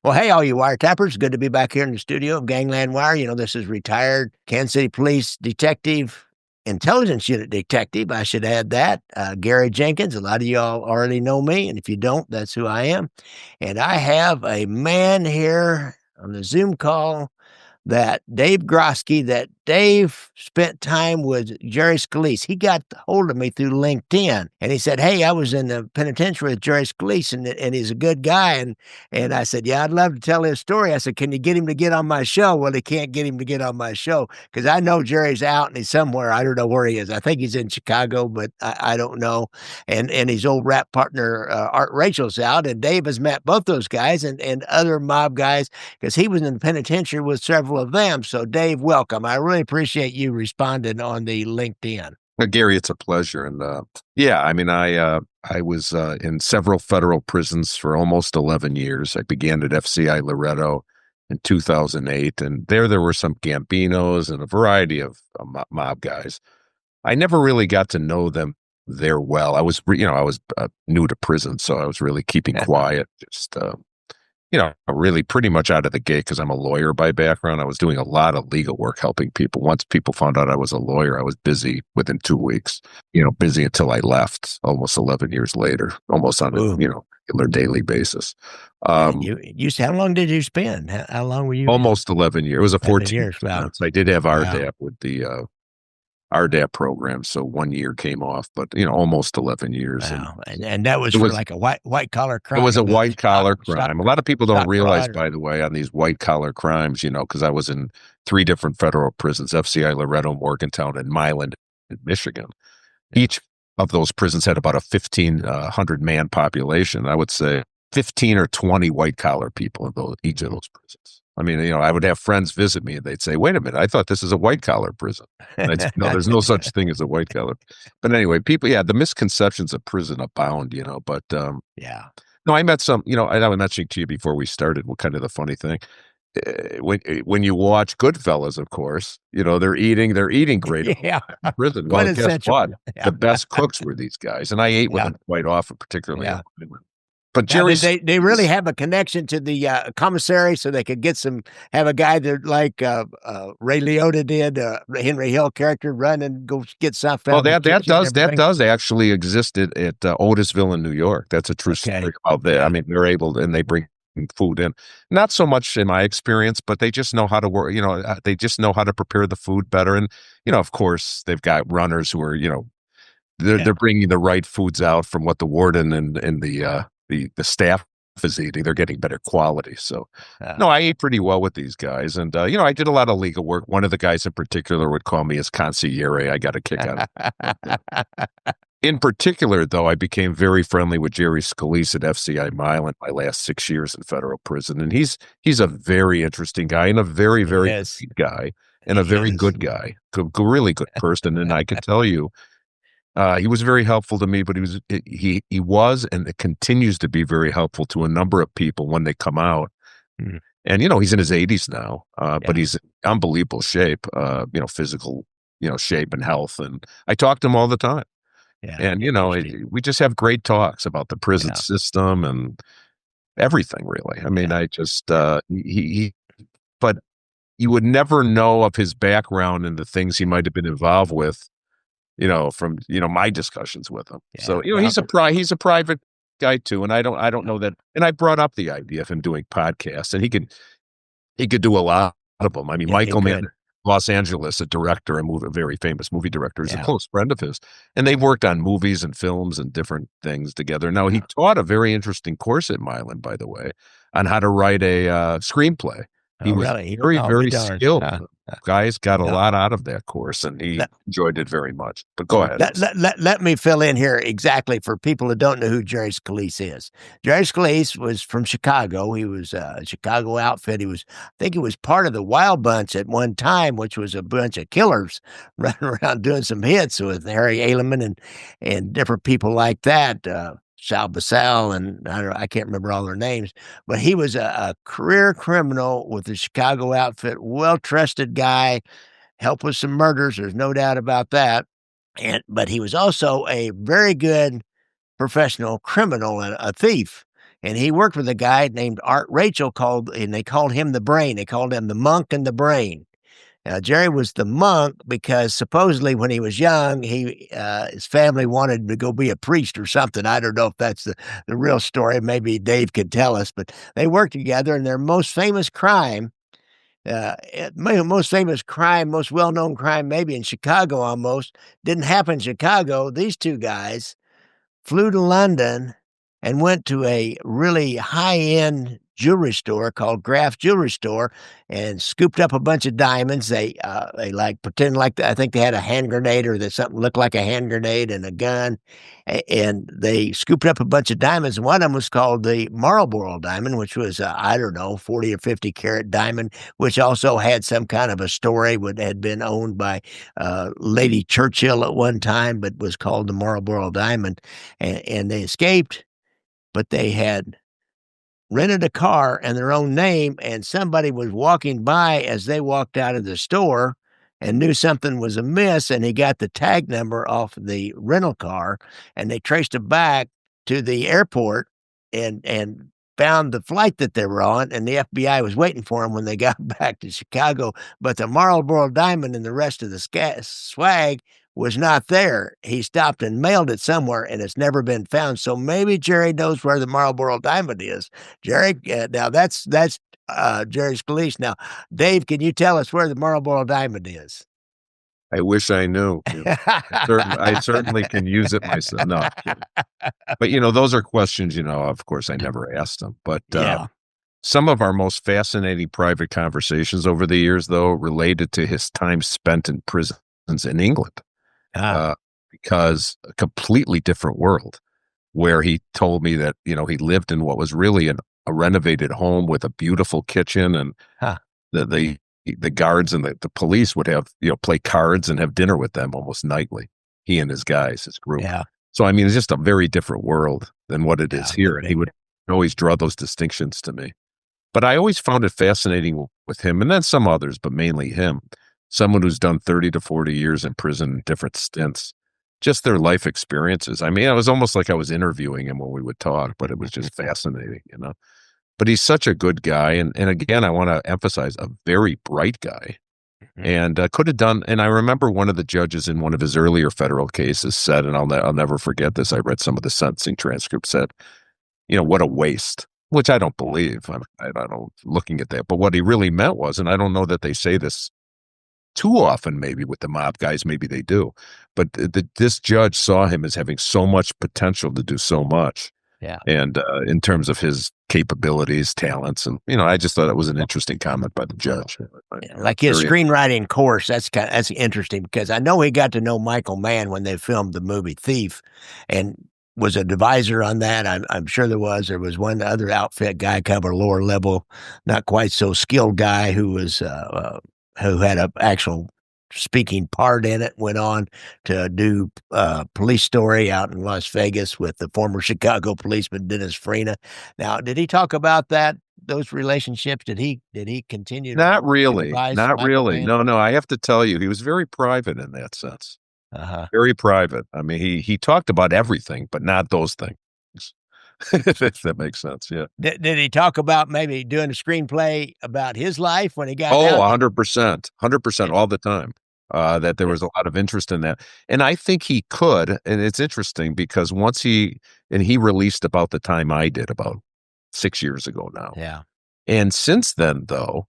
Well, hey, all you wiretappers, good to be back here in the studio of Gangland Wire. This is retired Kansas City Police Detective, Intelligence Unit Detective. I should add that. Gary Jenkins. A lot of y'all already know me, and if you don't, that's who I am. And I have a man here on the Zoom call that Dave Grosky, that Dave spent time with Jerry Scalise. He got hold of me through LinkedIn, and he said, "Hey, I was in the penitentiary with Jerry Scalise, and he's a good guy." And I said, "Yeah, I'd love to tell his story." I said, "Can you get him to get on my show?" Well, he can't get him to get on my show because I know Jerry's out and he's somewhere. I don't know where he is. I think he's in Chicago, but I don't know. And his old rap partner Art Rachel's out, and Dave has met both those guys and other mob guys because he was in the penitentiary with several of them. So, Dave, welcome. I really appreciate you responding on the LinkedIn. Gary, it's a pleasure. And yeah, I mean, I was in several federal prisons for almost 11 years. I began at FCI Loretto in 2008, and there were some Gambinos and a variety of mob guys. I never really got to know them there well. I was new to prison, so I was really keeping quiet, just really pretty much out of the gate because I'm a lawyer by background. I was doing a lot of legal work helping people. Once people found out I was a lawyer, I was busy within 2 weeks, busy until I left almost 11 years later, almost on a, regular daily basis. How long did you spend? How long were you? Almost 11 years. It was a 14 years. Wow. I did have RDAP with the RDAP program, so 1 year came off, but almost 11 years. Wow. And that was for like a white collar crime. It was a white collar crime. A lot of people don't realize, by the way, on these white collar crimes, because I was in 3 different federal prisons: FCI Loretto, Morgantown, and Milan in Michigan. Each of those prisons had about a 1,500 man population. I would say 15 or 20 white collar people in each of those prisons. I mean, I would have friends visit me and they'd say, "Wait a minute, I thought this is a white collar prison." And I'd say, "No, there's no such thing as a white collar." But anyway, people, the misconceptions of prison abound, but yeah. No, I met some, I was mentioning to you before we started, what kind of the funny thing, when you watch Goodfellas, of course, they're eating great Yeah. in prison. Well, guess what? Yeah. The best cooks were these guys, and I ate with them quite often, particularly. Yeah. But Jerry, they really have a connection to the commissary, so they could have a guy that like Ray Liotta did, Henry Hill character, run and go get stuff out. Well, that does actually exist at Otisville in New York. That's a true story about that. I mean, they're able to, and they bring food in. Not so much in my experience, but they just know how to work. They just know how to prepare the food better, and of course, they've got runners who are they're bringing the right foods out from what the warden and the staff is eating. They're getting better quality. So, no, I ate pretty well with these guys. And, I did a lot of legal work. One of the guys in particular would call me his consigliere. I got a kick out of it. In particular, though, I became very friendly with Jerry Scalise at FCI Milan my last 6 years in federal prison. And he's a very interesting guy and a very, very good guy and a very good guy, really good person. And I can tell you, he was very helpful to me, but he was and it continues to be very helpful to a number of people when they come out. Mm. And he's in his 80s now, but he's in unbelievable shape, physical, shape and health. And I talk to him all the time. Yeah, and we just have great talks about the prison system and everything, really. I mean, I just but you would never know of his background and the things he might have been involved with, from my discussions with him. Yeah, so he's a private guy too, and I don't know that. And I brought up the idea of him doing podcasts, and he could do a lot of them. I mean, Michael Mann, Los Angeles, a director, a very famous movie director, is a close friend of his, and they've worked on movies and films and different things together. Now he taught a very interesting course at Milan, by the way, on how to write a screenplay. He was very skilled. Guys got a lot out of that course, and he enjoyed it very much. But go ahead. Let me fill in here exactly for people who don't know who Jerry Scalise is. Jerry Scalise was from Chicago. He was a Chicago outfit. I think he was part of the Wild Bunch at one time, which was a bunch of killers running around doing some hits with Harry Aileman and different people like that. Sal Basal, and I can't remember all their names, but he was a career criminal with the Chicago outfit, well-trusted guy, helped with some murders. There's no doubt about that. But he was also a very good professional criminal and a thief. and he worked with a guy named Art Rachel and they called him the Brain. They called him the Monk and the Brain. Now, Jerry was the monk because supposedly when he was young, his family wanted him to go be a priest or something. I don't know if that's the real story. Maybe Dave could tell us, but they worked together, and their most famous crime, most well-known crime, maybe in Chicago almost, didn't happen in Chicago. These two guys flew to London and went to a really high-end jewelry store called Graff Jewelry Store and scooped up a bunch of diamonds. They like pretend like I think they had a hand grenade or that something looked like a hand grenade and a gun, and they scooped up a bunch of diamonds. And one of them was called the Marlboro diamond, which was I don't know 40 or 50 carat diamond, which also had some kind of a story. Would had been owned by Lady Churchill at one time, but was called the Marlboro diamond, and they escaped, but they had rented a car in their own name, and somebody was walking by as they walked out of the store and knew something was amiss, and he got the tag number off the rental car, and they traced it back to the airport and found the flight that they were on, and the FBI was waiting for them when they got back to Chicago, but the Marlboro diamond and the rest of the swag was not there. He stopped and mailed it somewhere, and it's never been found. So maybe Jerry knows where the Marlboro diamond is. Jerry, now that's Jerry Scalise. Now, Dave, can you tell us where the Marlboro diamond is? I wish I knew. I certainly can use it myself. No, I'm kidding. But those are questions. Of course, I never asked them. But Yeah. some of our most fascinating private conversations over the years, though, related to his time spent in prisons in England. Because a completely different world, where he told me that, he lived in what was really a renovated home with a beautiful kitchen, and Huh. the guards and the police would have, play cards and have dinner with them almost nightly. He and his guys, his group. Yeah. So, I mean, it's just a very different world than what it is here. And he would always draw those distinctions to me. But I always found it fascinating with him, and then some others, but mainly him. Someone who's done 30 to 40 years in prison in different stints, just their life experiences. I mean, it was almost like I was interviewing him when we would talk, but it was just fascinating. But he's such a good guy. And again, I want to emphasize a very bright guy, and could have done. And I remember one of the judges in one of his earlier federal cases said, and I'll never forget this. I read some of the sentencing transcripts, said, what a waste, which I don't believe. I don't looking at that. But what he really meant was, and I don't know that they say this too often, maybe with the mob guys, maybe they do, but this judge saw him as having so much potential to do so much. Yeah. And in terms of his capabilities, talents, and I just thought it was an interesting comment by the judge. Like his screenwriting course, that's interesting, because I know he got to know Michael Mann when they filmed the movie Thief, and was an advisor on that. I'm sure there was one other outfit guy, kind of a lower level, not quite so skilled guy who had an actual speaking part in it, went on to do Police Story out in Las Vegas with the former Chicago policeman Dennis Farina. Now, did he talk about those relationships? Did he continue? Not really. Not really. Mann? No. I have to tell you, he was very private in that sense. Very private. I mean, he talked about everything, but not those things. If that makes sense, yeah. Did he talk about maybe doing a screenplay about his life when he got out? 100%. 100% all the time. That there was a lot of interest in that. And I think he could, and it's interesting because once he released about the time I did, about 6 years ago now. Yeah. And since then, though,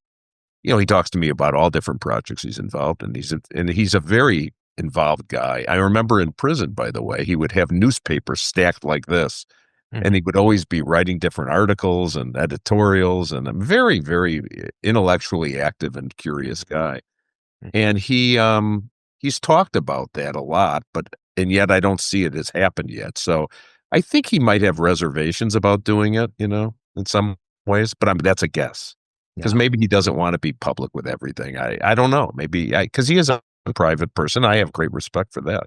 he talks to me about all different projects he's involved in. He's a very involved guy. I remember in prison, by the way, he would have newspapers stacked like this. And he would always be writing different articles and editorials, and a very, very intellectually active and curious guy. And he's talked about that a lot, and yet I don't see it has happened yet. So I think he might have reservations about doing it, in some ways, but that's a guess, because maybe he doesn't want to be public with everything. I don't know. Maybe because he is a private person. I have great respect for that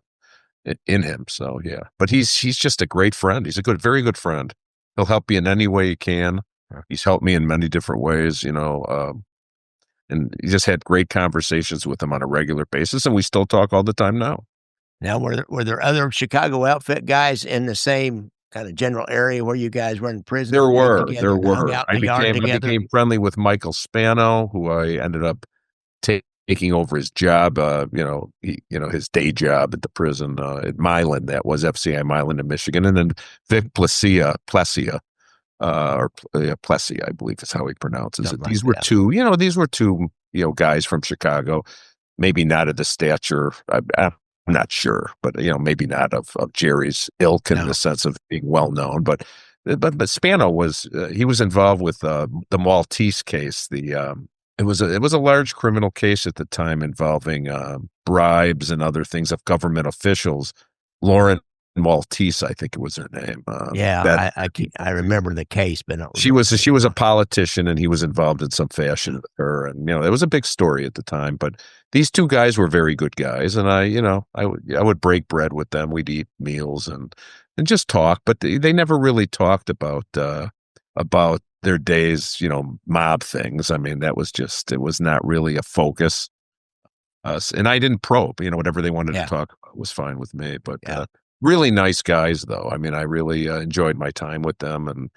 in him. So yeah, but he's just a great friend. He's a very good friend. He'll help you in any way he can. He's helped me in many different ways, and he just had great conversations with him on a regular basis, and we still talk all the time now. Now, were there other Chicago outfit guys in the same kinda general area where you guys were in prison There and worked were, together there and hung were. out in the yard I together? became friendly with Michael Spano, who I ended up taking over his job, his day job at the prison, at Milan. That was FCI Milan in Michigan. And then Vic Plessia, Plessy, I believe is how he pronounces it. Something like that. These were two, guys from Chicago, maybe not of the stature. I'm not sure, but maybe not of Jerry's ilk in the No. sense of being well known. But Spano he was involved with the Maltese case. It was a large criminal case at the time involving bribes and other things of government officials. Lauren Maltese, I think it was her name. That Yeah, I remember the case, but I don't she remember was who she it was a was. politician, and he was involved in some fashion with her, and it was a big story at the time. But these two guys were very good guys, and I would break bread with them. We'd eat meals and just talk, but they never really talked about their days, mob things. I mean, it was not really a focus. And I didn't probe, whatever they wanted to Yeah, talk about was fine with me. But yeah. really nice guys, though. I mean, I really enjoyed my time with them, and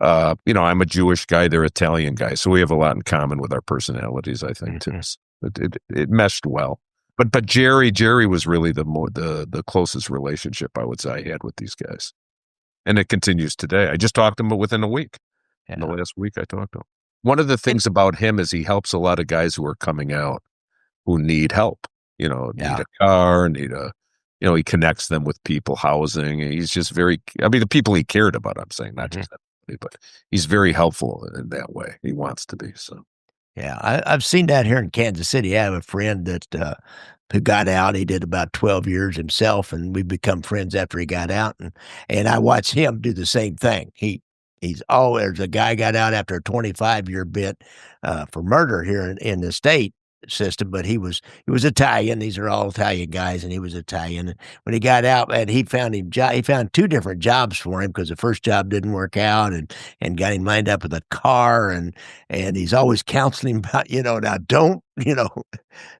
I'm a Jewish guy, they're Italian guys, so we have a lot in common with our personalities, I think, too. Mhm. So it meshed well. But Jerry was really the closest relationship I would say I had with these guys, and it continues today. I just talked to him within a week. In the Yeah. last week, I talked to him. One of the And things about him is he helps a lot of guys who are coming out who need help. Need yeah. a car, he connects them with people, housing. And he's just I mean, the people he cared about, I'm saying, not Mhm. just everybody, but he's very helpful in that way. He wants to be. So, Yeah, I've seen that here in Kansas City. I have a friend that, who got out. He did about 12 years himself, and we become friends after he got out, and I watched him do the same thing. There's a guy got out after a 25-year bit, for murder here in the state system, but he was Italian. These are all Italian guys, and he was Italian. And when he got out, and he found 2 different jobs for him because the first job didn't work out, and got him lined up with a car, and he's always counseling about, now don't,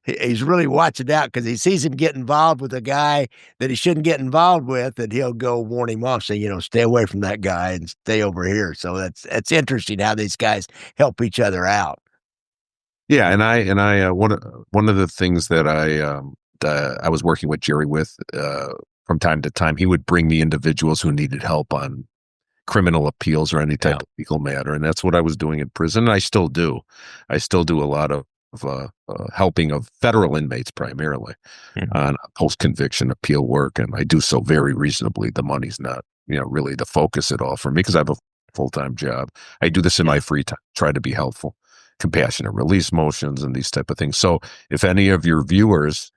he's really watching out because he sees him get involved with a guy that he shouldn't get involved with, and he'll go warn him off, say, stay away from that guy and stay over here. So that's interesting how these guys help each other out. yeah. One of the things that I was working with Jerry with, from time to time, he would bring me individuals who needed help on criminal appeals or any Yeah. type of legal matter. And that's what I was doing in prison. And I still do. I still do a lot of helping of federal inmates primarily Mhm. on post conviction appeal work. And I do so very reasonably. The money's not, really the focus at all for me because I have a full time job. I do this in my Yeah. free time, try to be helpful, compassionate release motions and these type of things. So if any of your viewers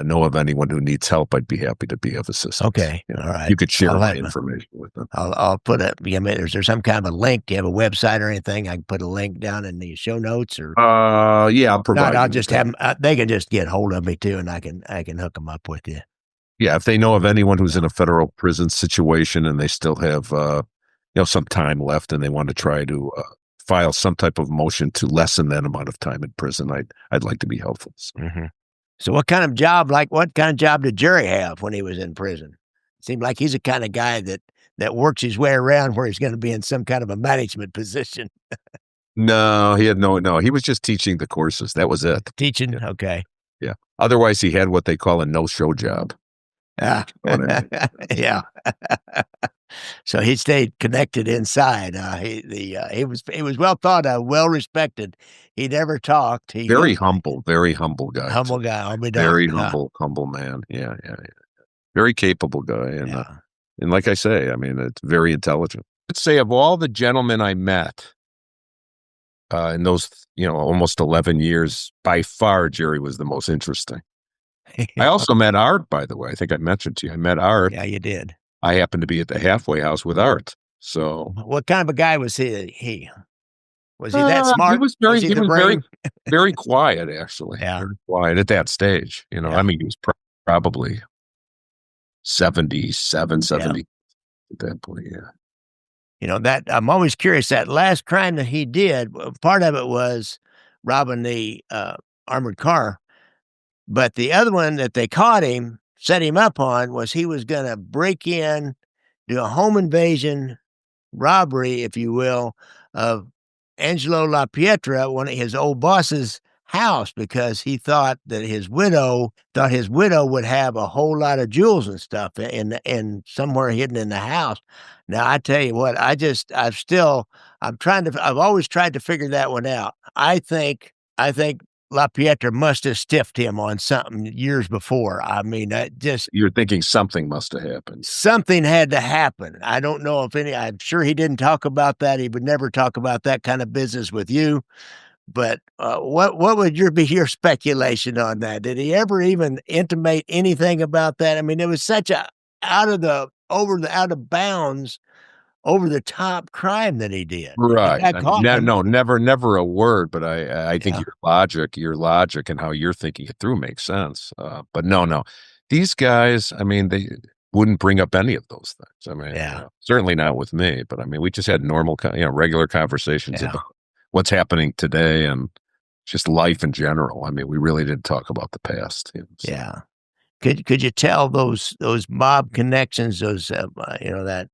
know of anyone who needs help, I'd be happy to be of assistance. Okay. All right. You could share I'll my have information with them. I'll put a yeah, I mean, is there some kind of a link? Do you have a website or anything? I can put a link down in the show notes, or Yeah, I'll not, provide I'll you with just that. have 'em they can just get hold of me too, and I can hook them up with you. Yeah, if they know of anyone who's in Yeah. a federal prison situation and they still have, some time left and they want to try to file some type of motion to lessen that amount of time in prison, I'd like to be helpful. So. Mhm. So what kind of job did Jerry have when he was in prison? Seemed like he's the kind of guy that works his way around where he's gonna be in some kind of a management position. No, he had no. He was just teaching the courses. That was it. Teaching? Yeah, Okay. yeah. Otherwise, he had what they call a no-show job. Ah. You know what I mean? Yeah. So he stayed connected inside. He was well thought of, well respected. He never talked. Very humble guy too. Humble guy, I'll be Very darned. Yeah, humble man. Yeah, yeah, yeah. Very capable guy, yeah. and like I say, I mean, it's very intelligent. Let's say of all the gentlemen I met in those, almost 11 years, by far Jerry was the most interesting. I also met Art, by the way. I think I mentioned to you. I met Art. Yeah, you did. I happened to be at the halfway house with Art. So What kind of a guy was he? Was he that smart? Was he he the was very, brain? very quiet, actually. Yeah, Very quiet at that stage. I yeah, mean, he was probably 77, yeah. 70 at that point. Yeah. That I'm always curious, that last crime that he did, part of it was robbing the, armored car, but the other one that they caught him, set him up on, was he was gonna break in do a home invasion robbery, if you will, of Angelo La Pietra, one of his old boss's house, because he thought his widow would have a whole lot of jewels and stuff in somewhere hidden in the house. Now I tell you what, I've always tried to figure that one out. I think La Pietra must have stiffed him on something years before. I mean, that just You're thinking something must have happened. something had to happen. I don't know if any, I'm sure he didn't talk about that. He would never talk about that kind of business with you. But what would be your speculation on that? Did he ever even intimate anything about that? I mean, it was such a out of bounds, over the top crime that he did. He Right. got I mean, caught in the no, middle. never a word, but I think Yeah, your logic and how you're thinking it through makes sense. But no, these guys, I mean, they wouldn't bring up any of those things. I mean, yeah, certainly not with me, but I mean, we just had normal, regular conversations yeah, about what's happening today and just life in general. I mean, we really didn't talk about the past. So. yeah. Could you tell those mob connections, that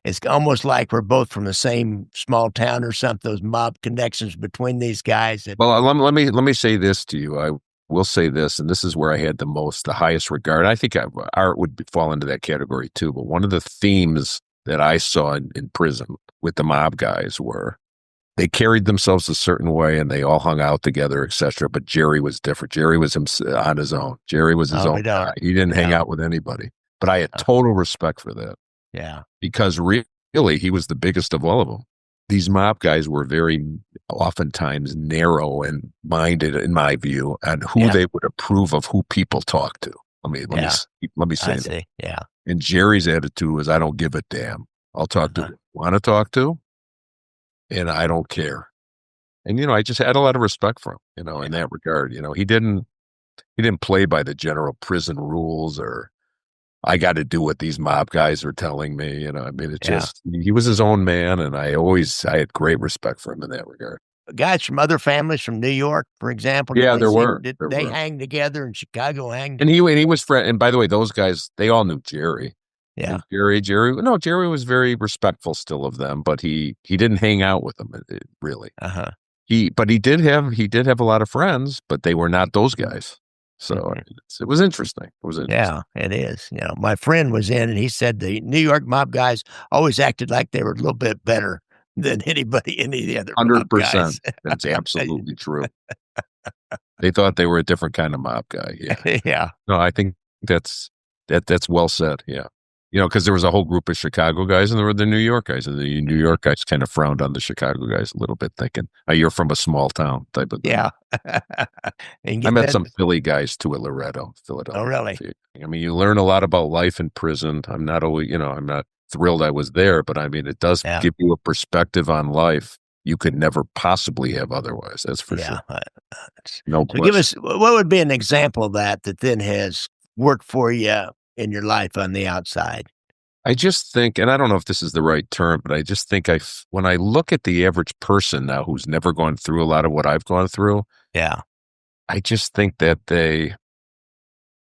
it's almost like we're both from the same small town or something, those mob connections between these guys that Well, let me say this to you. I will say this, and this is where I had the highest regard. I think art would fall into that category too. But one of the themes that I saw in prison with the mob guys were they carried themselves a certain way, and they all hung out together, etc. But Jerry was different. Jerry was on his own. Jerry was his oh, own we don't. guy. He didn't hang Yeah, out with anybody. But I had uh, total respect for that yeah, because really he was the biggest of all of them. These mob guys were very oftentimes narrow and minded, in my view, on who yeah, they would approve of who people talk to. yeah, Let me I say that. see, yeah, And Jerry's attitude was, I don't give a damn. I'll talk to uh-huh, who I want to talk to, and I don't care. And I just had a lot of respect for him, in yeah, that regard. He didn't play by the general prison rules or I got to do what these mob guys are telling me. I mean, yeah. he was his own man, and I had great respect for him in that regard. Guys from other families from New York, for example, Yeah, there were, did there they were, hang together in Chicago, hang and he was friend. And by the way, those guys, they all knew Jerry, yeah, and no, Jerry was very respectful still of them, but he didn't hang out with them really. uh-huh, He did have a lot of friends, but they were not those guys. So mhm. it was interesting. It was interesting. Yeah, it is. My friend was in, and he said the New York mob guys always acted like they were a little bit better than any of the other mob 100%. guys. That's absolutely true. They thought they were a different kind of mob guy. Yeah. Yeah, No, I think that's well said. Yeah. Because there was a whole group of Chicago guys and there were the New York guys, and the New York guys kind of frowned on the Chicago guys a little bit, thinking, "Oh, you're from a small town," type of thing. yeah. And I get met that. some Philly guys too at Loretto, Oh, really? Philadelphia. I mean, you learn a lot about life in prison. I'm not thrilled I was there, but I mean, it does Yeah, give you a perspective on life you could never possibly have otherwise. That's for sure. yeah. No So give question. us what would be an example of that then has worked for you in your life on the outside? I just think, and I don't know if this is the right term, but I just think when I look at the average person now who's never gone through a lot of what I've gone through, Yeah, I just think that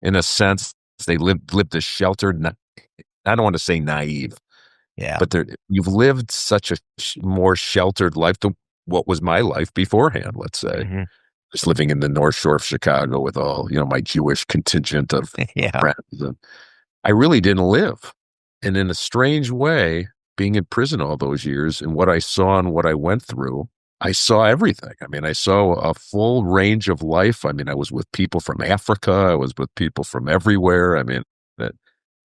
in a sense, they lived a sheltered, I don't want to say naive, yeah. but you've lived such a more sheltered life than what was my life beforehand, let's say. Mhm. Just living in the North Shore of Chicago with all, my Jewish contingent of Yeah, friends. And I really didn't live. And in a strange way, being in prison all those years and what I saw and what I went through, I saw everything. I mean, I saw a full range of life. I mean, I was with people from Africa. I was with people from everywhere. I mean, that,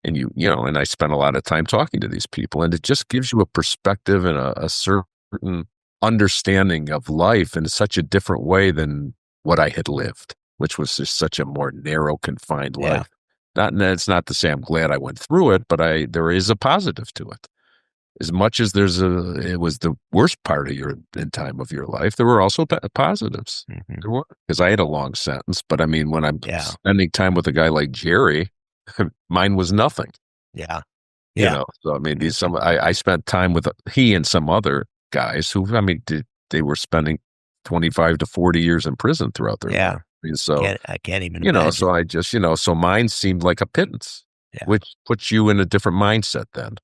and and I spent a lot of time talking to these people, and it just gives you a perspective and a certain understanding of life in such a different way than what I had lived, which was just such a more narrow, confined yeah, life. It's not to say I'm glad I went through it, but there is a positive to it. As much as it was the worst part of in time of your life, there were also positives. mhm. There were, because I had a long sentence, but I mean, when I'm Yeah, spending time with a guy like Jerry, mine was nothing. yeah, yeah. So I mean, Mhm. I spent time with he and some other guys who, I mean, they were spending 25 to 40 years in prison throughout their life. Yeah, I mean, so I can't even imagine. so I just, so mine seemed like a pittance, Yeah, which puts you in a different mindset then.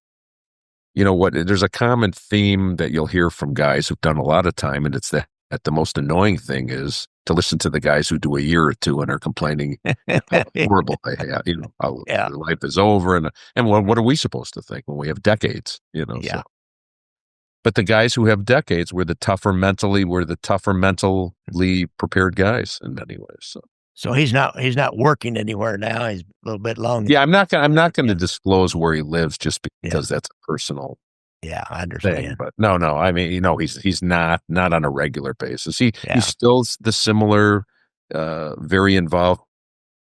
you know what, there's a common theme that you'll hear from guys who've done a lot of time, and it's that the most annoying thing is to listen to the guys who do a year or two and are complaining, how horrible they have, how Yeah, their life is over, and what are we supposed to think when we have decades, yeah. so. But the guys who have decades were the tougher mentally prepared guys in many ways. So So he's not working anywhere now. He's a little bit long. yeah, I'm not gonna Yeah, disclose where he lives just yeah, because that's a personal yeah. I thing. understand. But no, I mean, he's not on a regular basis. He's Yeah. still the similar, very involved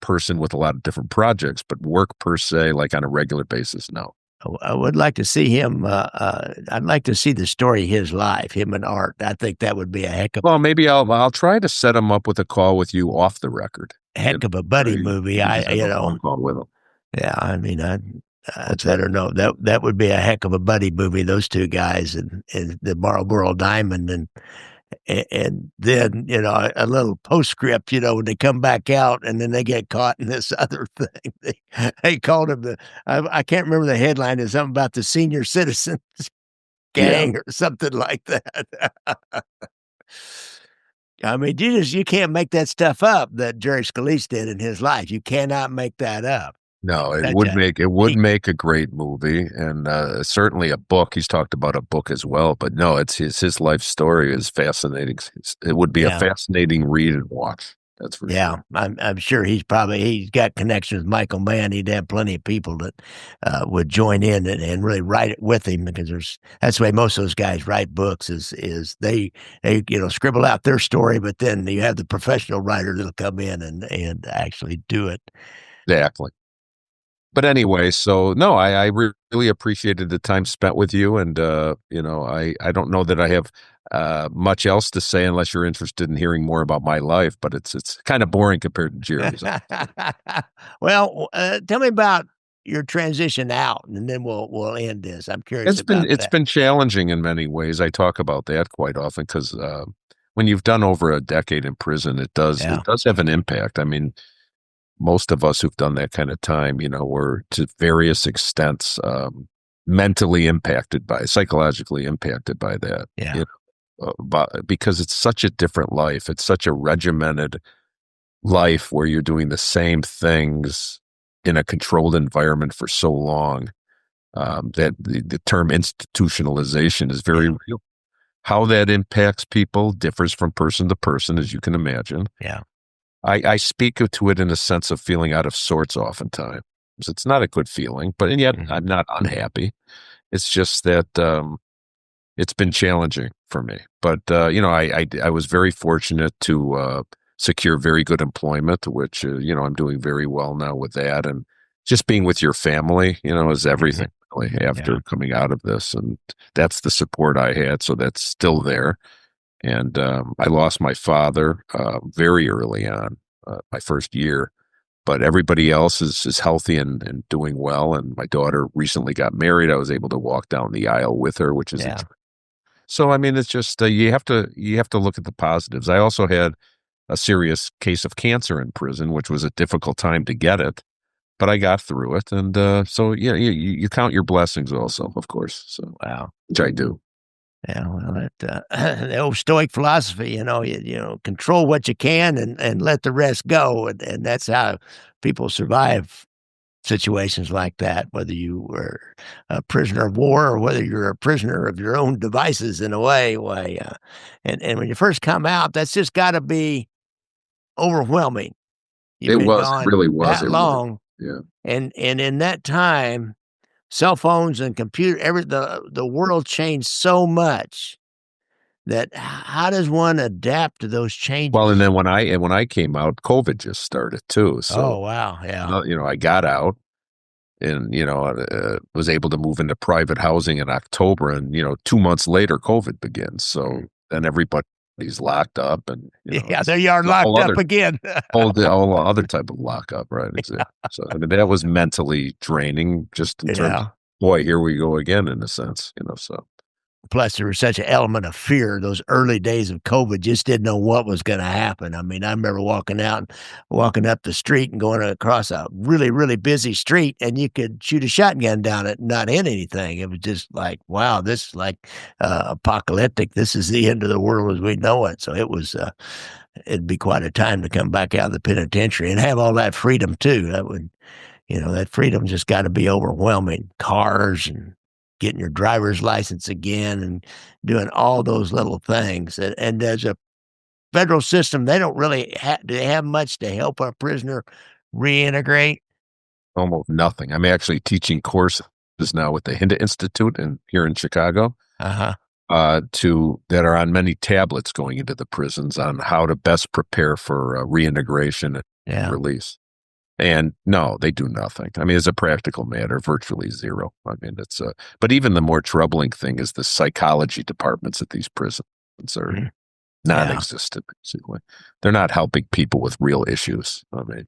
person with a lot of different projects, but work per se, like on a regular basis, no. I would like to see him. I'd like to see the story of his life, him and Art. I think that would be a Well, maybe I'll try to set him up with a call with you off the record. heck of a Where buddy you movie. just have a phone call with him. Yeah. I mean, I That's right. don't know. That would be a heck of a buddy movie. Those two guys and the Marlboro Diamond and then a little postscript. When they come back out and then they get caught in this other thing. They called him I can't remember the headline. Is something about the senior citizens Yeah. gang or something like that. I mean, you can't make that stuff up that Jerry Scalise did in his life. You cannot make that up. No, it Such would a make it would he make a great movie and, certainly a book. He's talked about a book as well, but no, it's his life story is fascinating. It would be a Yeah, fascinating read and watch. That's for yeah. sure. I'm sure he's got connections with Michael Mann. He'd have plenty of people that, would join in and really write it with him because that's the way most of those guys write books is they, scribble out their story, but then you have the professional writer that'll come in and actually do it. Exactly. But anyway, so no, really appreciated the time spent with you, and I don't know that I have much else to say unless you're interested in hearing more about my life, but it's kind of boring compared to Jerry's. Well, tell me about your transition out, and then we'll end this. I'm curious It's been about it's that. been challenging in many ways. I talk about that quite often because when you've done over a decade in prison, it does Yeah, it does have an impact. I mean, most of us who've done that kind of time, were to various extents mentally impacted by, psychologically impacted by that. yeah, Because it's such a different life. It's such a regimented life where you're doing the same things in a controlled environment for so long that the term institutionalization is very yeah, real. How that impacts people differs from person to person, as you can imagine. yeah. I speak to it in a sense of feeling out of sorts oftentimes. It's not a good feeling, but and yet Mhm. I'm not unhappy. It's just that it's been challenging for me. But I was very fortunate to secure very good employment, which I'm doing very well now with that, and just being with your family, is Mhm. everything really Yeah, after coming out of this, and that's the support I had, so that's still there. And I lost my father very early on, my first year. But everybody else is healthy and doing well. And my daughter recently got married. I was able to walk down the aisle with her, which is a yeah, so. I mean, it's just you have to look at the positives. I also had a serious case of cancer in prison, which was a difficult time to get it, but I got through it. And so yeah, you count your blessings also, of course. So wow. which I do. Yeah, well, the old Stoic philosophy, control what you can and let the rest go, and that's how people survive situations like that, whether you were a prisoner of war or whether you're a prisoner of your own devices in a way. And when you first come out, that's just got to be overwhelming. You've It been was. It gone really was. that It really. long, Yeah. and in that time, cell phones and computer, the world changed so much that how does one adapt to those Well, and changes? then when I came out, COVID just started too. So Oh, wow, yeah, I got out and was able to move into private housing in October, and 2 months later, COVID begins. So mm. then everybody's locked up, and Yeah, it's there you are a whole locked up other again. whole other type of lockup, right? Exactly. So I mean, that was mentally draining, just in terms. Yeah, Boy, here we go again, in a sense. So plus there was such an element of fear. Those early days of COVID, just didn't know what was going to happen. I mean, I remember walking up the street and going across a really, really busy street, and you could shoot a shotgun down it and not hit anything. It was just like, wow, this is like apocalyptic. This is the end of the world as we know it. So it'd be quite a time to come back out of the penitentiary and have all that freedom too. That freedom just got to be overwhelming. Cars and getting your driver's license again and doing all those little things. And as a federal system, they don't really do they have much to help a prisoner reintegrate? Almost nothing. I'm actually teaching courses now with the Hinda Institute here in Chicago, Uh-huh. that are on many tablets going into the prisons on how to best prepare for reintegration and Yeah. release. And no, they do nothing. I mean, as a practical matter, virtually zero. I mean, but even the more troubling thing is the psychology departments at these prisons are Mhm. Yeah. non-existent, basically. They're not helping people with real issues. I mean,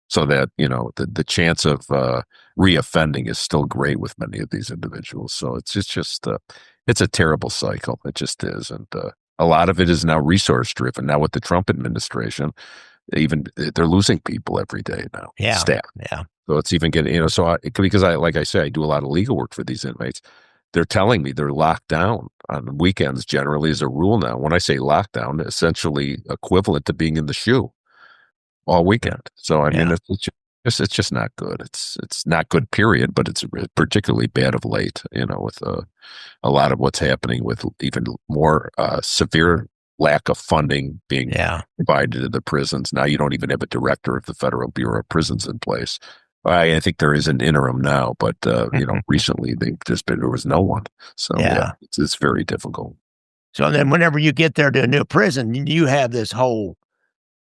so that, the chance of reoffending is still great with many of these individuals. So it's a terrible cycle. It just is. And a lot of it is now resource driven. Now with the Trump administration, they're losing people every day now, Yeah. staff. Yeah. So it's even getting, because like I say, I do a lot of legal work for these inmates. They're telling me they're locked down on weekends generally as a rule now. When I say lockdown, essentially equivalent to being in the shoe all weekend. So I mean, Yeah. it's just not good. It's not good, period. But it's particularly bad of late. With a lot of what's happening with even more severe lack of funding being Yeah. provided to the prisons. Now you don't even have a director of the Federal Bureau of Prisons in place. I think there is an interim now, but recently there was no one. So yeah, it's very difficult. So then whenever you get there to a new prison, you have this whole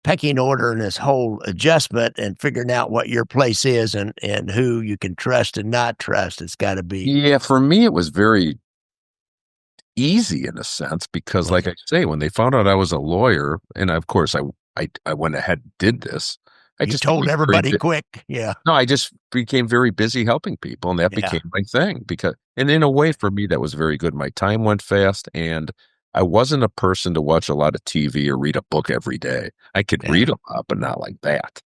pecking order and this whole adjustment and figuring out what your place is and who you can trust and not trust. It's got to be Yeah, for me it was very easy in a sense because, was like it? I say, when they found out I was a lawyer, and of course I went ahead and did this. I You just told became very everybody quick. Yeah. No, I just became very busy helping people, and that Yeah. became my thing and in a way for me, that was very good. My time went fast, and I wasn't a person to watch a lot of TV or read a book every day. I could Yeah. read a lot, but not like that.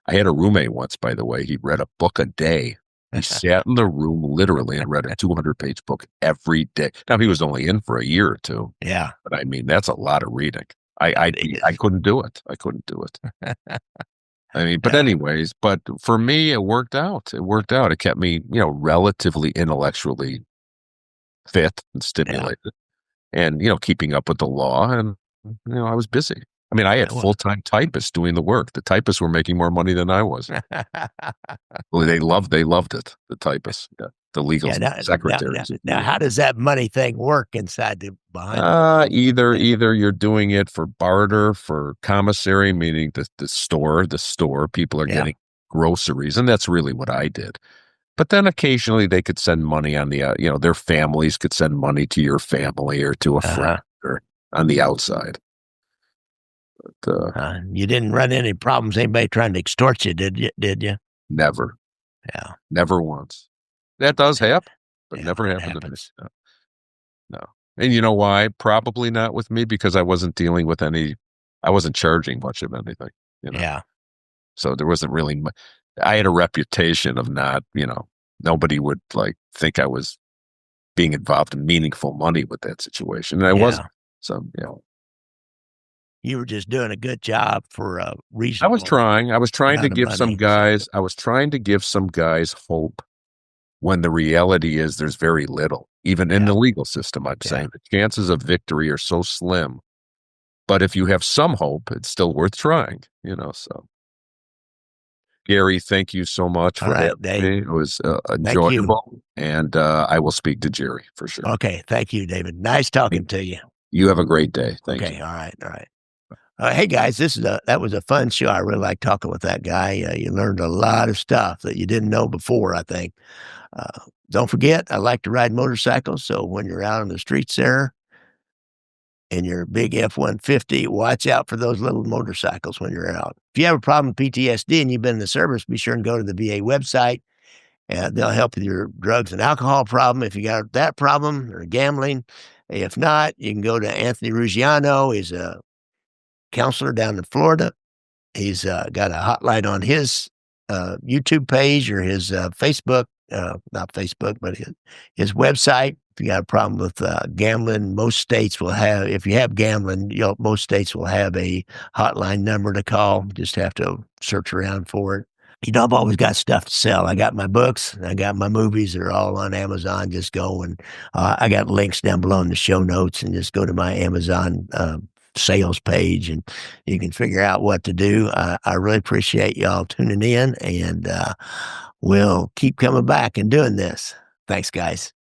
I had a roommate once, by the way. He read a book a day. He sat in the room literally and read a 200-page book every day. Now, he was only in for a year or two, Yeah. but I mean, that's a lot of reading. I It couldn't do it. I couldn't do it. is. I mean, but No. anyways, but for me, it worked out. It worked out. It kept me, relatively intellectually fit and Yeah. stimulated and, keeping up with the law. And, I was busy. I mean, I had Well, full-time typists doing the work. The typists were making more money than I was. Well, they loved it, the typists, yeah, the legal yeah. secretaries, if you Now, how will. does that money thing work inside behind the thing? Either you're doing it for barter, for commissary, meaning the store, people are Yeah. getting groceries, and that's really what I did. But then occasionally they could send money on their families could send money to your family or to a friend Uh-huh. or on the outside. But, You didn't run into any problems, anybody trying to extort you, did you? never, Yeah. never once. That does happen, but Yeah. never It happened to me. happens. No, no. And you know why? Probably not with me because I wasn't dealing with I wasn't charging much of anything, you know. Yeah. So there wasn't really I had a reputation of not, nobody would like think I was being involved in meaningful money with that situation. And I wasn't. Yeah. So, You were just doing a good job for a I was reasonable trying. I was trying to amount of give some money, so guys I was trying to give some guys hope when the reality is there's very little. Even in yeah, the legal system, I'm yeah. saying the chances of victory are so slim. But if you have some hope, it's still worth trying, so. Gary, thank you so much for Alright, having Dave. me. It was Thank you. enjoyable, and I will speak to Jerry for sure. Okay, thank you, David. Nice talking to you. You have a great day. Thank you. Okay, alright. Hey, guys, that was a fun show. I really like talking with that guy. You learned a lot of stuff that you didn't know before, I think. Uh, don't forget, I like to ride motorcycles, so when you're out on the streets there in your big F-150, watch out for those little motorcycles when you're out. If you have a problem with PTSD and you've been in the service, be sure and go to the VA website They'll help with your drugs and alcohol problem if you got that problem or gambling. If not, you can go to Anthony Ruggiano. He's a counselor down in Florida. He's got a hotline on his YouTube page or his Facebook, not Facebook, but his website. If you got a problem with gambling, most states will have, if you have gambling, most states will have a hotline number to call. Just have to search around for it. I've always got stuff to sell. I got my books, I got my movies. They're all on Amazon. Just go and I got links down below in the show notes, and just go to my Amazon sales page, and you can figure out what to do. I really appreciate y'all tuning in, and we'll keep coming back and doing this. Thanks, guys.